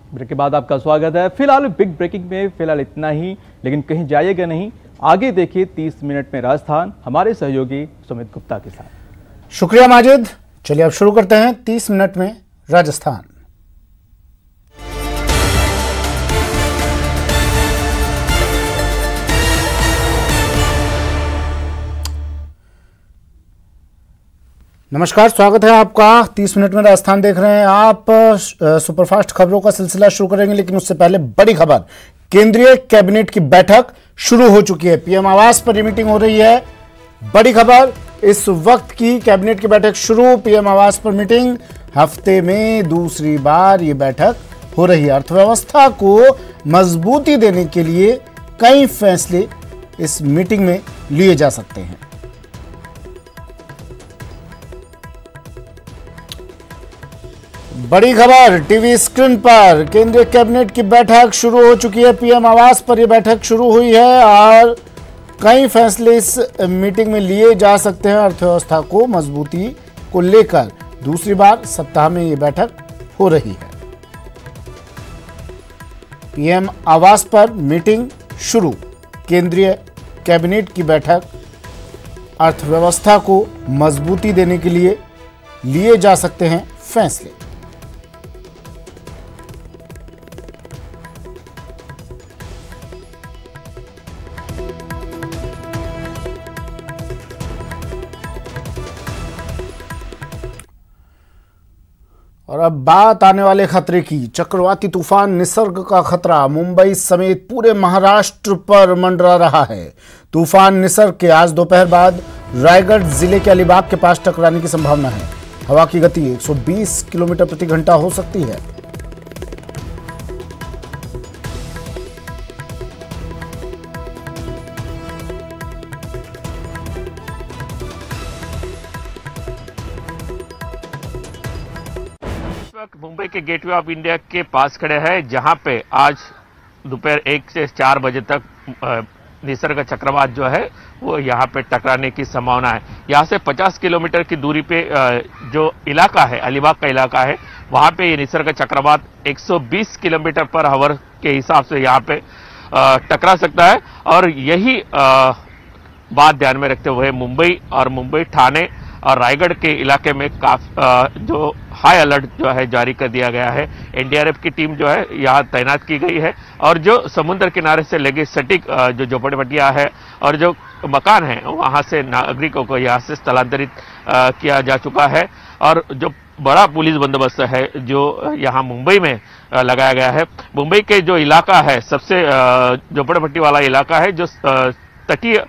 Break के बाद आपका स्वागत है। फिलहाल बिग ब्रेकिंग में फिलहाल इतना ही, लेकिन कहीं जाइएगा नहीं। आगे देखिए 30 मिनट में राजस्थान हमारे सहयोगी सुमित गुप्ता के साथ। शुक्रिया माजिद। चलिए अब शुरू करते हैं 30 मिनट में राजस्थान। नमस्कार, स्वागत है आपका। 30 मिनट में राजस्थान देख रहे हैं आप। सुपरफास्ट खबरों का सिलसिला शुरू करेंगे, लेकिन उससे पहले बड़ी खबर। केंद्रीय कैबिनेट की बैठक शुरू हो चुकी है। पीएम आवास पर मीटिंग हो रही है। बड़ी खबर, इस वक्त की कैबिनेट की बैठक शुरू। पीएम आवास पर मीटिंग, हफ्ते में दूसरी बार ये बैठक हो रही है। अर्थव्यवस्था को मजबूती देने के लिए कई फैसले इस मीटिंग में लिए जा सकते हैं। बड़ी खबर टीवी स्क्रीन पर, केंद्रीय कैबिनेट की बैठक शुरू हो चुकी है। पीएम आवास पर यह बैठक शुरू हुई है और कई फैसले इस मीटिंग में लिए जा सकते हैं। अर्थव्यवस्था को मजबूती को लेकर दूसरी बार सप्ताह में यह बैठक हो रही है। पीएम आवास पर मीटिंग शुरू, केंद्रीय कैबिनेट की बैठक, अर्थव्यवस्था को मजबूती देने के लिए लिए जा सकते हैं फैसले। और अब बात आने वाले खतरे की। चक्रवाती तूफान निसर्ग का खतरा मुंबई समेत पूरे महाराष्ट्र पर मंडरा रहा है। तूफान निसर्ग के आज दोपहर बाद रायगढ़ जिले के अलीबाग के पास टकराने की संभावना है। हवा की गति 120 किलोमीटर प्रति घंटा हो सकती है। मुंबई के गेटवे ऑफ इंडिया के पास खड़े हैं, जहां पे आज दोपहर 1 से 4 बजे तक निसर्ग चक्रवात जो है वो यहाँ पे टकराने की संभावना है। यहाँ से 50 किलोमीटर की दूरी पे जो इलाका है, अलीबाग का इलाका है, वहां पे ये निसर्ग चक्रवात 120 किलोमीटर पर आवर के हिसाब से यहाँ पे टकरा सकता है। और यही बात ध्यान में रखते हुए मुंबई और मुंबई, ठाणे और रायगढ़ के इलाके में जो हाई अलर्ट जो है जारी कर दिया गया है। एनडीआरएफ की टीम जो है यहाँ तैनात की गई है और जो समुद्र किनारे से लगे सटीक जो झोपड़पट्टियां है और जो मकान है वहां से नागरिकों को यहाँ से स्थलांतरित किया जा चुका है। और जो बड़ा पुलिस बंदोबस्त है जो यहाँ मुंबई में लगाया गया है। मुंबई के जो इलाका है, सबसे झोपड़पट्टी वाला इलाका है, जो तटीय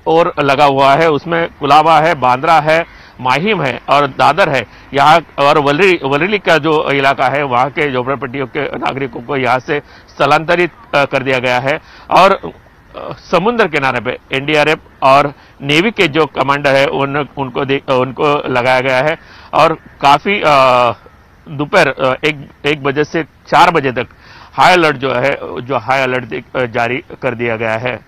और लगा हुआ है, उसमें कुलाबा है, बांद्रा है, माहिम है और दादर है यहाँ। और वरेली का जो इलाका है, वहाँ के झोपड़पट्टियों के नागरिकों को यहाँ से स्थलांतरित कर दिया गया है। और समुद्र किनारे पे एनडीआरएफ और नेवी के जो कमांडर है उनको लगाया गया है। और काफी दोपहर 1 बजे से 4 बजे तक हाई अलर्ट जो है, जो हाई अलर्ट जारी कर दिया गया है।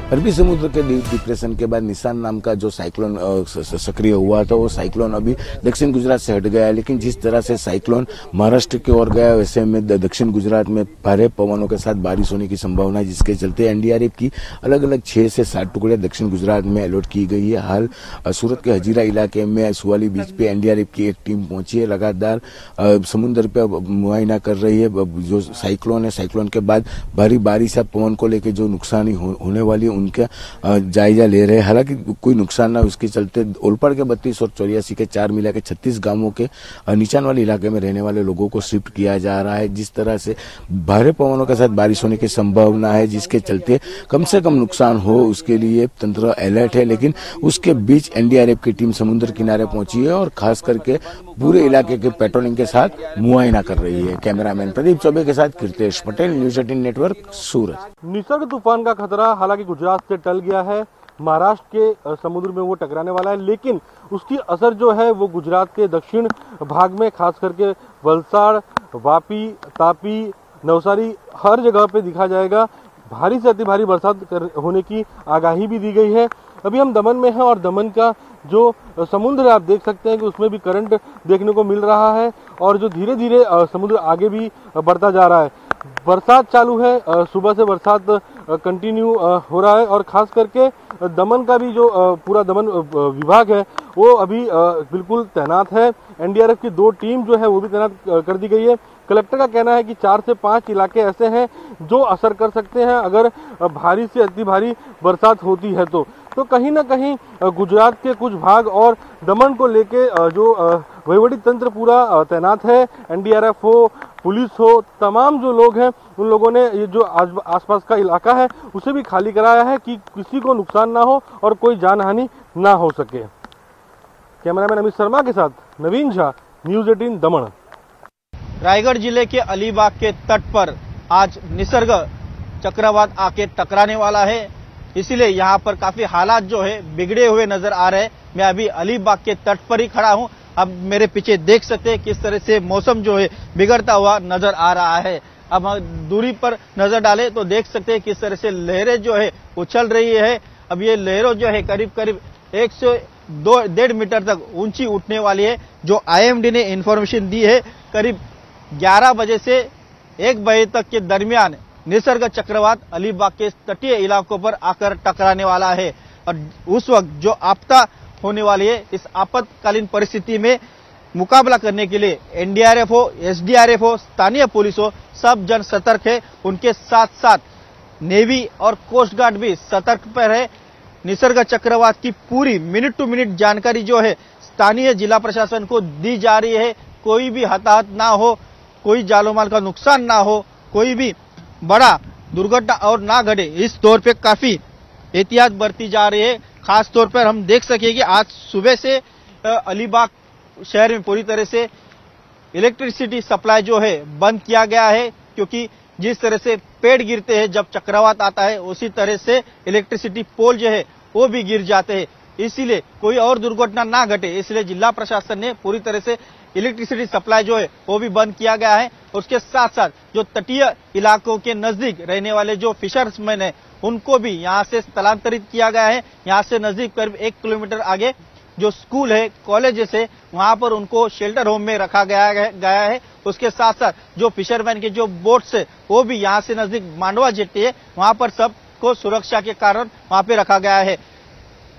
अरबी समुद्र के डिप्रेशन के बाद निसान नाम का जो साइक्लोन सक्रिय हुआ था, वो साइक्लोन अभी दक्षिण गुजरात से हट गया है। लेकिन जिस तरह से साइक्लोन महाराष्ट्र की ओर गया, वैसे में दक्षिण गुजरात में भारी पवनों के साथ बारिश होने की संभावना है, जिसके चलते एनडीआरएफ की अलग अलग 6 से 7 टुकड़े दक्षिण गुजरात में अलर्ट की गई है। हाल सूरत के हजीरा इलाके में सुवाली बीच पे एनडीआरएफ की एक टीम पहुंची है, लगातार समुद्र पे मुआयना कर रही है। जो साइक्लोन है, साइक्लोन के बाद भारी बारिश या पवन को लेकर जो नुकसानी होने वाली उनका जायजा ले रहे हैं। हालांकि कोई नुकसान ना, उसके चलते ओलपाड़ के 32 और 84 के 4 मिला के 36 गांवों के नीचान वाले इलाके में रहने वाले लोगों को शिफ्ट किया जा रहा है। जिस तरह से भारी पवनों के साथ बारिश होने की संभावना है, जिसके चलते कम से कम नुकसान हो उसके लिए तंत्र अलर्ट है। लेकिन उसके बीच एनडीआरएफ की टीम समुद्र किनारे पहुंची है और खास करके पूरे इलाके के पेट्रोलिंग के साथ मुआयना कर रही है। कैमरामैन प्रदीप चौबे के साथ कीर्तेश पटेल, न्यूज 18 नेटवर्क, सूरत। निसर्ग तूफान का खतरा हालांकि गुजरात से टल गया है, महाराष्ट्र के समुद्र में वो टकराने वाला है, लेकिन उसकी असर जो है वो गुजरात के दक्षिण भाग में, खास करके वलसाड़, वापी, तापी, नवसारी, हर जगह पे दिखा जाएगा। भारी से अति भारी बरसात होने की आगाही भी दी गई है। अभी हम दमन में हैं और दमन का जो समुद्र आप देख सकते हैं कि उसमें भी करंट देखने को मिल रहा है और जो धीरे धीरे समुद्र आगे भी बढ़ता जा रहा है। बरसात चालू है, सुबह से बरसात कंटिन्यू हो रहा है और खास करके दमन का भी जो पूरा दमन विभाग है वो अभी बिल्कुल तैनात है। एनडीआरएफ की 2 टीम जो है वो भी तैनात कर दी गई है। कलेक्टर का कहना है कि 4 से 5 इलाके ऐसे हैं जो असर कर सकते हैं अगर भारी से अति भारी बरसात होती है तो कहीं ना कहीं गुजरात के कुछ भाग और दमन को लेके जो वहीवटी तंत्र पूरा तैनात है। एनडीआरएफ हो, पुलिस हो, तमाम जो लोग हैं उन लोगों ने ये जो आसपास का इलाका है उसे भी खाली कराया है कि किसी को नुकसान ना हो और कोई जानहानि ना हो सके। कैमरामैन अमित शर्मा के साथ नवीन झा, न्यूज़ 18 दमन। रायगढ़ जिले के अलीबाग के तट पर आज निसर्ग चक्रवात आके टकराने वाला है, इसीलिए यहाँ पर काफी हालात जो है बिगड़े हुए नजर आ रहे हैं। मैं अभी अलीबाग के तट पर ही खड़ा हूँ। अब मेरे पीछे देख सकते हैं किस तरह से मौसम जो है बिगड़ता हुआ नजर आ रहा है। अब हम दूरी पर नजर डालें तो देख सकते हैं किस तरह से लहरें जो है उछल रही है। अब ये लहरों जो है करीब करीब 102.5 मीटर तक ऊंची उठने वाली है। जो आईएमडी ने इंफॉर्मेशन दी है करीब 11 बजे से 1 बजे तक के दरमियान निसर्ग चक्रवात अलीबाग के तटीय इलाकों पर आकर टकराने वाला है और उस वक्त जो आपदा होने वाली है, इस आपातकालीन परिस्थिति में मुकाबला करने के लिए एनडीआरएफ हो, एसडीआरएफ हो, स्थानीय पुलिस हो, सब जन सतर्क है। उनके साथ साथ नेवी और कोस्ट गार्ड भी सतर्क पर है। निसर्ग चक्रवात की पूरी मिनट टू मिनट जानकारी जो है स्थानीय जिला प्रशासन को दी जा रही है। कोई भी हताहत ना हो, कोई जानो माल का नुकसान ना हो, कोई भी बड़ा दुर्घटना और ना घटे, इस तौर पे काफी एहतियात बरती जा रही है। खास तौर पर हम देख सके कि आज सुबह से अलीबाग शहर में पूरी तरह से इलेक्ट्रिसिटी सप्लाई जो है बंद किया गया है, क्योंकि जिस तरह से पेड़ गिरते हैं जब चक्रवात आता है उसी तरह से इलेक्ट्रिसिटी पोल जो है वो भी गिर जाते हैं। इसीलिए कोई और दुर्घटना ना घटे, इसलिए जिला प्रशासन ने पूरी तरह से इलेक्ट्रिसिटी सप्लाई जो है वो भी बंद किया गया है। उसके साथ साथ जो तटीय इलाकों के नजदीक रहने वाले जो फिशर्समैन है उनको भी यहाँ से स्थलांतरित किया गया है। यहाँ से नजदीक करीब 1 किलोमीटर आगे जो स्कूल है, कॉलेजेस है, वहां पर उनको शेल्टर होम में रखा गया है। उसके साथ साथ जो फिशरमैन के जो बोट्स है वो भी यहाँ से नजदीक मांडवा जेटी है, वहां पर सबको सुरक्षा के कारण वहां पे रखा गया है।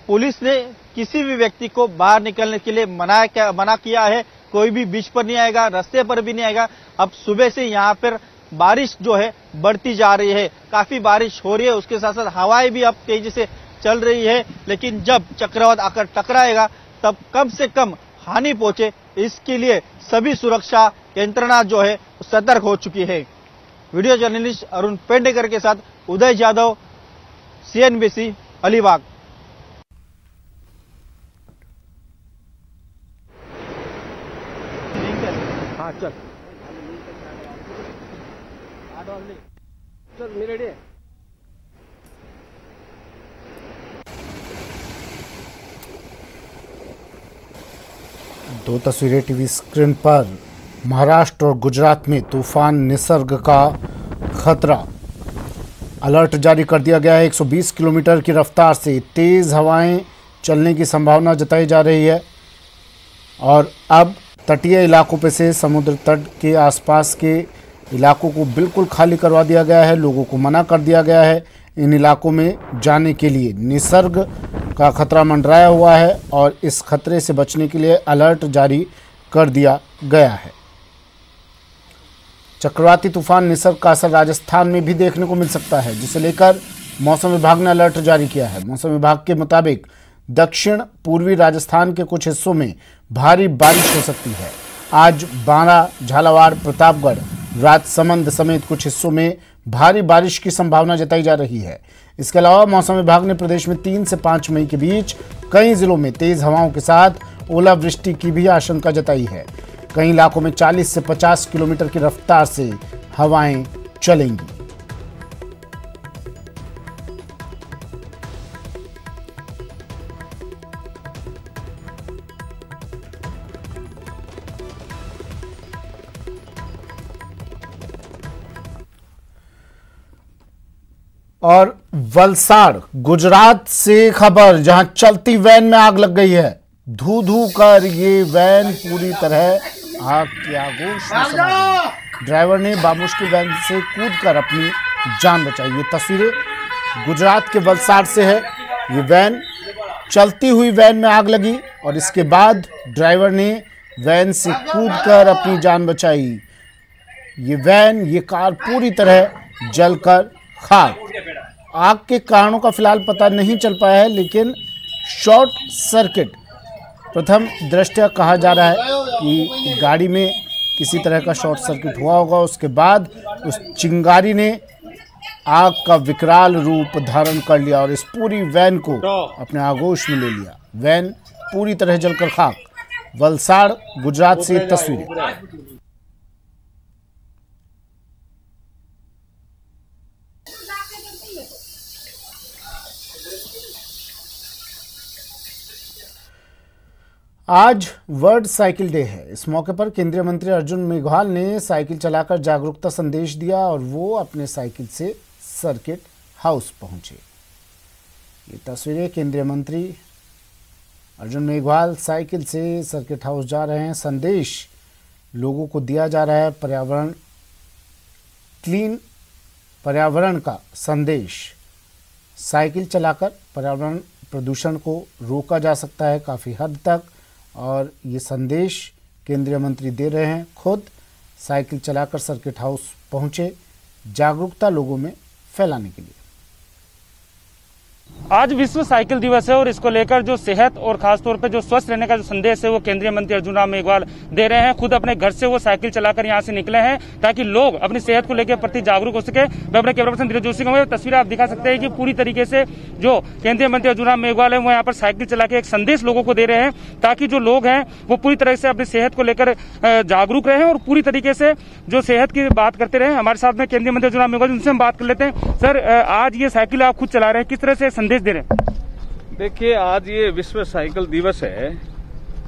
पुलिस ने किसी भी व्यक्ति को बाहर निकलने के लिए मना किया है। कोई भी बीच पर नहीं आएगा, रास्ते पर भी नहीं आएगा। अब सुबह से यहाँ पर बारिश जो है बढ़ती जा रही है, काफी बारिश हो रही है। उसके साथ साथ हवाएं भी अब तेजी से चल रही है, लेकिन जब चक्रवात आकर टकराएगा तब कम से कम हानि पहुंचे, इसके लिए सभी सुरक्षा यंत्रणा जो है सतर्क हो चुकी है। वीडियो जर्नलिस्ट अरुण पेंडेकर के साथ उदय जादव, CNBC अलीबाग। हाँ चल मैं रेडी है। दो तस्वीरें टीवी स्क्रीन पर। महाराष्ट्र और गुजरात में तूफान निसर्ग का खतरा, अलर्ट जारी कर दिया गया है। 120 किलोमीटर की रफ्तार से तेज हवाएं चलने की संभावना जताई जा रही है और अब तटीय इलाकों पे से समुद्र तट के आसपास के इलाकों को बिल्कुल खाली करवा दिया गया है। लोगों को मना कर दिया गया है इन इलाकों में जाने के लिए। निसर्ग का खतरा मंडराया हुआ है और इस खतरे से बचने के लिए अलर्ट जारी कर दिया गया है। चक्रवाती तूफान निसर्ग का असर राजस्थान में भी देखने को मिल सकता है, जिसे लेकर मौसम विभाग ने अलर्ट जारी किया है। मौसम विभाग के मुताबिक दक्षिण पूर्वी राजस्थान के कुछ हिस्सों में भारी बारिश हो सकती है। आज बांरा, झालावाड़, प्रतापगढ़, राजसमंद समेत कुछ हिस्सों में भारी बारिश की संभावना जताई जा रही है। इसके अलावा मौसम विभाग ने प्रदेश में 3 से 5 मई के बीच कई जिलों में तेज हवाओं के साथ ओलावृष्टि की भी आशंका जताई है। कई इलाकों में 40 से 50 किलोमीटर की रफ्तार से हवाएं चलेंगी। और वलसाड़ गुजरात से खबर, जहां चलती वैन में आग लग गई है। धू धू कर ये वैन पूरी तरह आग की आगोश में समा गई। ड्राइवर ने बामुश्किल वैन से कूदकर अपनी जान बचाई। ये तस्वीरें गुजरात के वलसाड़ से है। ये वैन, चलती हुई वैन में आग लगी और इसके बाद ड्राइवर ने वैन से कूदकर अपनी जान बचाई। ये वैन, ये कार पूरी तरह जलकर खाक। आग के कारणों का फिलहाल पता नहीं चल पाया है, लेकिन शॉर्ट सर्किट प्रथम दृष्टया कहा जा रहा है कि गाड़ी में किसी तरह का शॉर्ट सर्किट हुआ होगा। उसके बाद उस चिंगारी ने आग का विकराल रूप धारण कर लिया और इस पूरी वैन को अपने आगोश में ले लिया। वैन पूरी तरह जलकर खाक। वलसाड़ गुजरात से तस्वीरें। आज वर्ल्ड साइकिल डे है। इस मौके पर केंद्रीय मंत्री अर्जुन मेघवाल ने साइकिल चलाकर जागरूकता संदेश दिया और वो अपने साइकिल से सर्किट हाउस पहुंचे। ये तस्वीरें केंद्रीय मंत्री अर्जुन मेघवाल साइकिल से सर्किट हाउस जा रहे हैं। संदेश लोगों को दिया जा रहा है, पर्यावरण क्लीन, पर्यावरण का संदेश। साइकिल चलाकर पर्यावरण प्रदूषण को रोका जा सकता है काफ़ी हद तक, और ये संदेश केंद्रीय मंत्री दे रहे हैं। खुद साइकिल चलाकर सर्किट हाउस पहुंचे जागरूकता लोगों में फैलाने के लिए। आज विश्व साइकिल दिवस है और इसको लेकर जो सेहत और खासतौर पे जो स्वस्थ रहने का जो संदेश है वो केंद्रीय मंत्री अर्जुन राम मेघवाल दे रहे हैं। खुद अपने घर से वो साइकिल चलाकर यहाँ से निकले हैं ताकि लोग अपनी सेहत को लेकर प्रति जागरूक हो सके। मैं अपने कैमरा पर्सन धीरज जोशी को तस्वीर आप दिखा सकते हैं कि पूरी तरीके से जो केंद्रीय मंत्री अर्जुन राम मेघवाल है वो यहाँ पर साइकिल चला के एक संदेश लोगों को दे रहे हैं ताकि जो लोग हैं वो पूरी तरह से अपनी सेहत को लेकर जागरूक रहे और पूरी तरीके से जो सेहत की बात करते रहे। हमारे साथ में केंद्रीय मंत्री अर्जुन राम मेघवाल, उनसे हम बात कर लेते हैं। सर, आज ये साइकिल आप खुद चला रहे हैं, किस तरह से संदेश दे रहे हैं? देखिए, आज ये विश्व साइकिल दिवस है।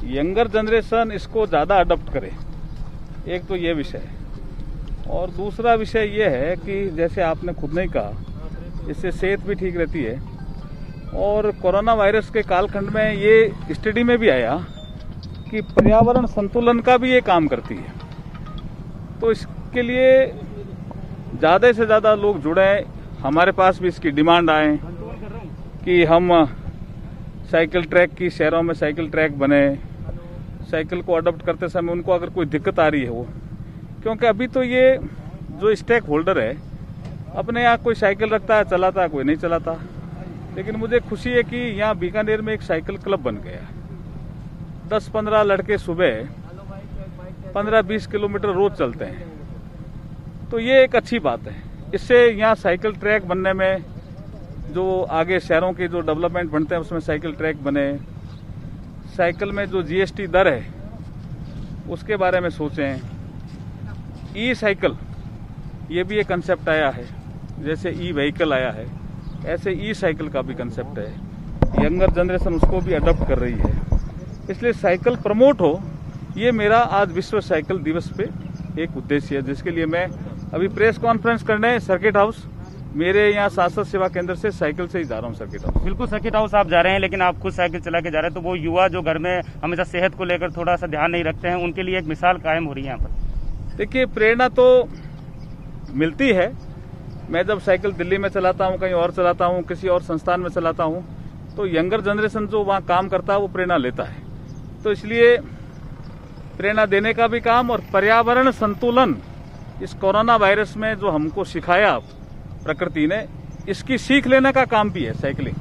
यंगर जनरेशन इसको ज्यादा अडॉप्ट करे, एक तो ये विषय है। और दूसरा विषय ये है कि जैसे आपने खुद नहीं कहा, इससे सेहत भी ठीक रहती है। और कोरोना वायरस के कालखंड में ये स्टडी में भी आया कि पर्यावरण संतुलन का भी ये काम करती है। तो इसके लिए ज्यादा से ज्यादा लोग जुड़े, हमारे पास भी इसकी डिमांड आए कि हम साइकिल ट्रैक की, शहरों में साइकिल ट्रैक बने। साइकिल को अडॉप्ट करते समय उनको अगर कोई दिक्कत आ रही है वो, क्योंकि अभी तो ये जो स्टेक होल्डर है अपने यहाँ कोई साइकिल रखता है, चलाता है, कोई नहीं चलाता। लेकिन मुझे खुशी है कि यहाँ बीकानेर में एक साइकिल क्लब बन गया। 10-15 लड़के सुबह 15-20 किलोमीटर रोज चलते हैं। तो ये एक अच्छी बात है। इससे यहाँ साइकिल ट्रैक बनने में, जो आगे शहरों के जो डेवलपमेंट बनते हैं उसमें साइकिल ट्रैक बने। साइकिल में जो जीएसटी दर है उसके बारे में सोचें। ई साइकिल, ये भी एक कंसेप्ट आया है, जैसे ई व्हीकल आया है ऐसे ई साइकिल का भी कंसेप्ट है। यंगर जनरेशन उसको भी अडॉप्ट कर रही है, इसलिए साइकिल प्रमोट हो, ये मेरा आज विश्व साइकिल दिवस पे एक उद्देश्य है, जिसके लिए मैं अभी प्रेस कॉन्फ्रेंस करने सर्किट हाउस, मेरे यहाँ सांसद सेवा केंद्र से साइकिल से ही जा रहा हूँ सर्किट हाउस। बिल्कुल, सर्किट हाउस आप जा रहे हैं, लेकिन आप खुद साइकिल चला के जा रहे हैं, तो वो युवा जो घर में हमेशा सेहत को लेकर थोड़ा सा ध्यान नहीं रखते हैं, उनके लिए एक मिसाल कायम हो रही है यहाँ पर। देखिए, प्रेरणा तो मिलती है। मैं जब साइकिल दिल्ली में चलाता हूँ, कहीं और चलाता हूँ, किसी और संस्थान में चलाता हूँ, तो यंगर जनरेशन जो वहाँ काम करता है वो प्रेरणा लेता है। तो इसलिए प्रेरणा देने का भी काम, और पर्यावरण संतुलन इस कोरोना वायरस में जो हमको सिखाया प्रकृति ने, इसकी सीख लेने का काम भी है साइकिलिंग।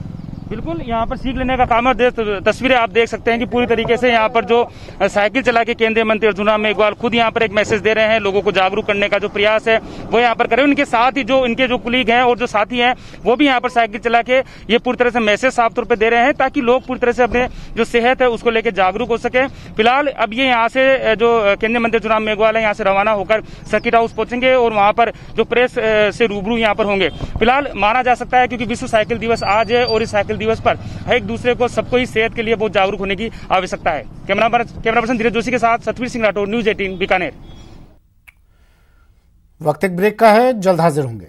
बिल्कुल, यहाँ पर सीख लेने का काम है। तस्वीरें आप देख सकते हैं कि पूरी तरीके से यहाँ पर जो साइकिल चला के केंद्रीय मंत्री अर्जुन राम मेघवाल खुद यहाँ पर एक मैसेज दे रहे हैं, लोगों को जागरूक करने का जो प्रयास है वो यहाँ पर करें। उनके साथ ही जो इनके जो कुलीग हैं और जो साथी हैं वो भी यहाँ पर साइकिल चला के ये पूरी तरह से मैसेज साफ तौर पर दे रहे हैं ताकि लोग पूरी तरह से अपने जो सेहत है उसको लेकर जागरूक हो सके। फिलहाल अब ये यहाँ से जो केंद्रीय मंत्री अर्जुन राम मेघवाल है यहाँ से रवाना होकर सर्किट हाउस पहुंचेंगे और वहाँ पर जो प्रेस से रूबरू यहाँ पर होंगे। फिलहाल माना जा सकता है क्योंकि विश्व साइकिल दिवस आज है और इस साइकिल दिवस पर एक दूसरे को, सबको ही सेहत के लिए बहुत जागरूक होने की आवश्यकता है। कैमरा पर्सन धीरज जोशी के साथ सतवीर सिंह राठौर, न्यूज 18 बीकानेर। वक्त एक ब्रेक का है, जल्द हाजिर होंगे।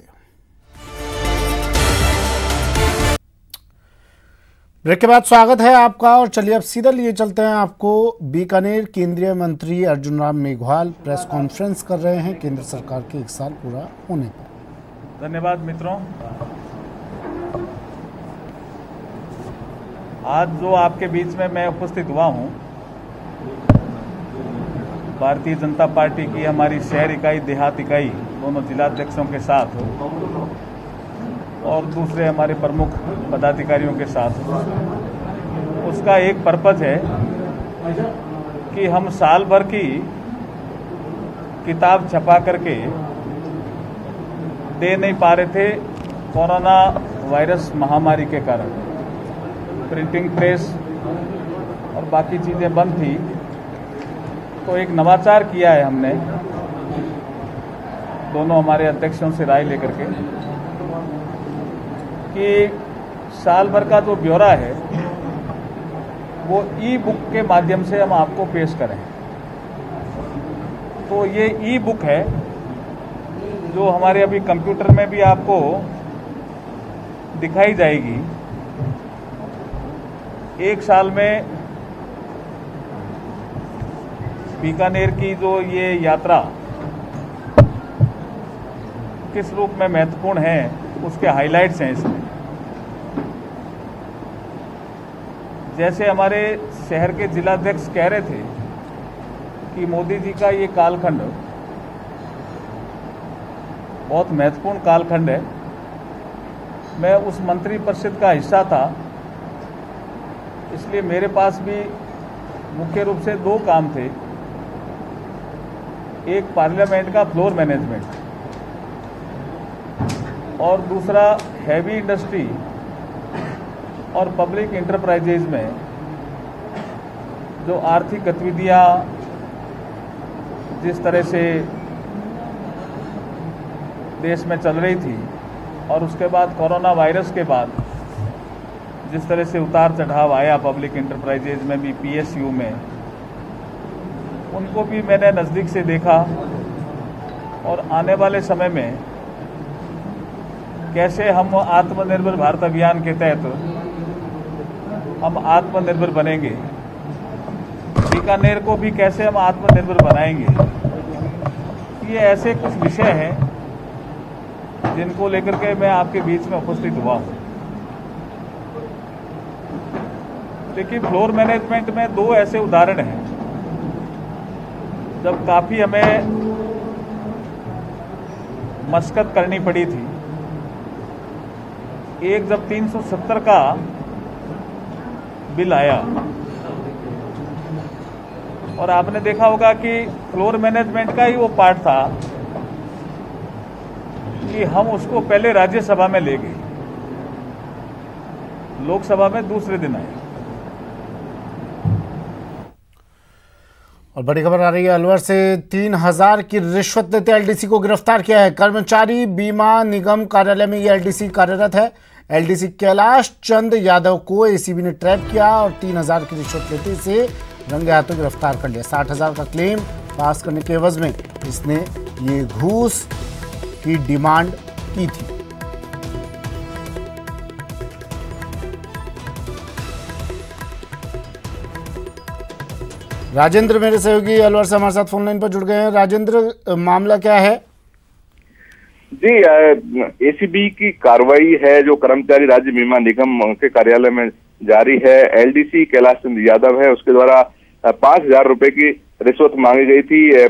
ब्रेक के बाद स्वागत है आपका और चलिए अब सीधा लिए चलते हैं आपको बीकानेर। केंद्रीय मंत्री अर्जुन राम मेघवाल प्रेस कॉन्फ्रेंस कर रहे हैं केंद्र सरकार के 1 साल पूरा होने पर। धन्यवाद मित्रों। आज जो आपके बीच में मैं उपस्थित हुआ हूं, भारतीय जनता पार्टी की हमारी शहर इकाई देहात इकाई दोनों जिलाध्यक्षों के साथ और दूसरे हमारे प्रमुख पदाधिकारियों के साथ, उसका एक पर्पज है कि हम साल भर की किताब छपा करके दे नहीं पा रहे थे कोरोना वायरस महामारी के कारण। प्रिंटिंग प्रेस और बाकी चीज़ें बंद थी, तो एक नवाचार किया है हमने दोनों हमारे अध्यक्षों से राय लेकर के कि साल भर का जो ब्यौरा है वो ई बुक के माध्यम से हम आपको पेश करें। तो ये ई बुक है जो हमारे अभी कंप्यूटर में भी आपको दिखाई जाएगी। 1 साल में बीकानेर की जो ये यात्रा किस रूप में महत्वपूर्ण है उसके हाइलाइट्स हैं इसमें। जैसे हमारे शहर के जिलाध्यक्ष कह रहे थे कि मोदी जी का ये कालखंड बहुत महत्वपूर्ण कालखंड है। मैं उस मंत्री परिषद का हिस्सा था, इसलिए मेरे पास भी मुख्य रूप से 2 काम थे। एक पार्लियामेंट का फ्लोर मैनेजमेंट और दूसरा हैवी इंडस्ट्री और पब्लिक इंटरप्राइजेज में जो आर्थिक गतिविधियां जिस तरह से देश में चल रही थी और उसके बाद कोरोना वायरस के बाद जिस तरह से उतार चढ़ाव आया पब्लिक इंटरप्राइजेज में भी, पीएसयू में, उनको भी मैंने नज़दीक से देखा और आने वाले समय में कैसे हम आत्मनिर्भर भारत अभियान के तहत हम आत्मनिर्भर बनेंगे, बीकानेर को भी कैसे हम आत्मनिर्भर बनाएंगे। ये ऐसे कुछ विषय हैं जिनको लेकर के मैं आपके बीच में उपस्थित हुआ हूं। देखिए, फ्लोर मैनेजमेंट में 2 ऐसे उदाहरण हैं जब काफी हमें मशक्कत करनी पड़ी थी। एक जब 370 का बिल आया और आपने देखा होगा कि फ्लोर मैनेजमेंट का ही वो पार्ट था कि हम उसको पहले राज्यसभा में ले गए, लोकसभा में दूसरे दिन आए। और बड़ी खबर आ रही है अलवर से। 3000 की रिश्वत लेते एलडीसी को गिरफ्तार किया है। कर्मचारी बीमा निगम कार्यालय में यह एलडीसी कार्यरत है। एलडीसी कैलाश चंद यादव को एसीबी ने ट्रैप किया और 3000 की रिश्वत लेते से रंगे हाथों गिरफ्तार कर लिया। 60,000 का क्लेम पास करने के एवज में इसने ये घूस की डिमांड की थी। राजेंद्र मेरे सहयोगी अलवर से हमारे साथ फोन लाइन पर जुड़ गए हैं। राजेंद्र, मामला क्या है? जी, एसीबी की कार्रवाई है जो कर्मचारी राज्य बीमा निगम के कार्यालय में जारी है। एलडीसी कैलाश चंद यादव है, उसके द्वारा 5,000 रुपए की रिश्वत मांगी गई थी।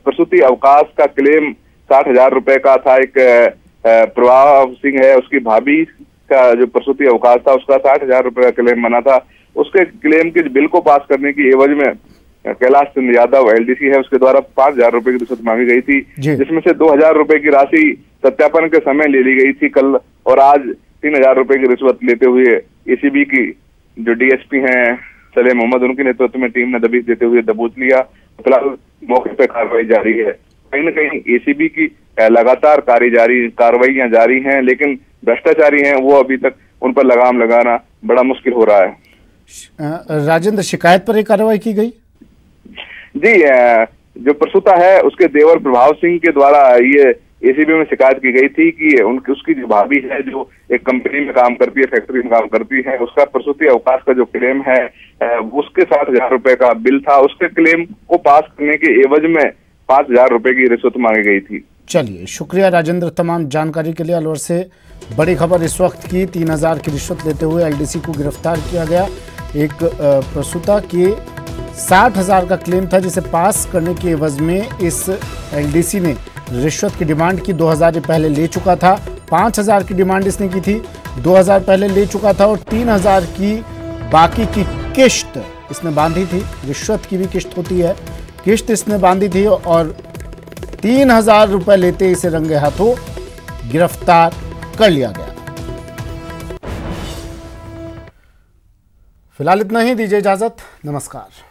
प्रसूति अवकाश का क्लेम 60,000 रुपए का था। एक प्रभाव सिंह है, उसकी भाभी का जो प्रसूति अवकाश था उसका 60,000 रुपए का क्लेम बना था। उसके क्लेम के बिल को पास करने की एवज में कैलाश चंद यादव एलडीसी है, उसके द्वारा 5,000 रुपए की रिश्वत मांगी गई थी, जिसमें से 2,000 रुपए की राशि सत्यापन के समय ले ली गई थी कल, और आज 3,000 रुपए की रिश्वत लेते हुए एसीबी की जो डीएसपी हैं सलेम मोहम्मद, उनके नेतृत्व में टीम ने दबिश देते हुए दबोच लिया। फिलहाल मौके पर कार्रवाई जारी है। कहीं न कहीं एसीबी की लगातार कार्रवाइयां जारी हैं, लेकिन भ्रष्टाचारी हैं वो अभी तक उन पर लगाम लगाना बड़ा मुश्किल हो रहा है। राजेंद्र, शिकायत पर एक कार्रवाई की गई? जी, जो प्रसूता है उसके देवर प्रभाव सिंह के द्वारा ये एसीबी में शिकायत की गई थी कि उसकी जो भाभी है, जो एक कंपनी में काम करती है, फैक्ट्री में काम करती है, उसका प्रसूति अवकाश का जो क्लेम है उसके 7,000 रुपए का बिल था। उसके क्लेम को पास करने के एवज में 5,000 रुपए की रिश्वत मांगी गई थी। चलिए, शुक्रिया राजेंद्र तमाम जानकारी के लिए। अलवर से बड़ी खबर इस वक्त की, 3,000 की रिश्वत लेते हुए एलडीसी को गिरफ्तार किया गया। एक प्रसूता के 60,000 का क्लेम था जिसे पास करने के एवज में इस एलडीसी ने रिश्वत की डिमांड की। 2,000 पहले ले चुका था, 5,000 की डिमांड इसने की थी, 2,000 पहले ले चुका था और 3,000 की बाकी की किश्त इसने बांधी थी। रिश्वत की भी किश्त होती है, किश्त इसने बांधी थी और 3,000 रुपए लेते इसे रंगे हाथों गिरफ्तार कर लिया गया। फिलहाल इतना ही, दीजिए इजाजत, नमस्कार।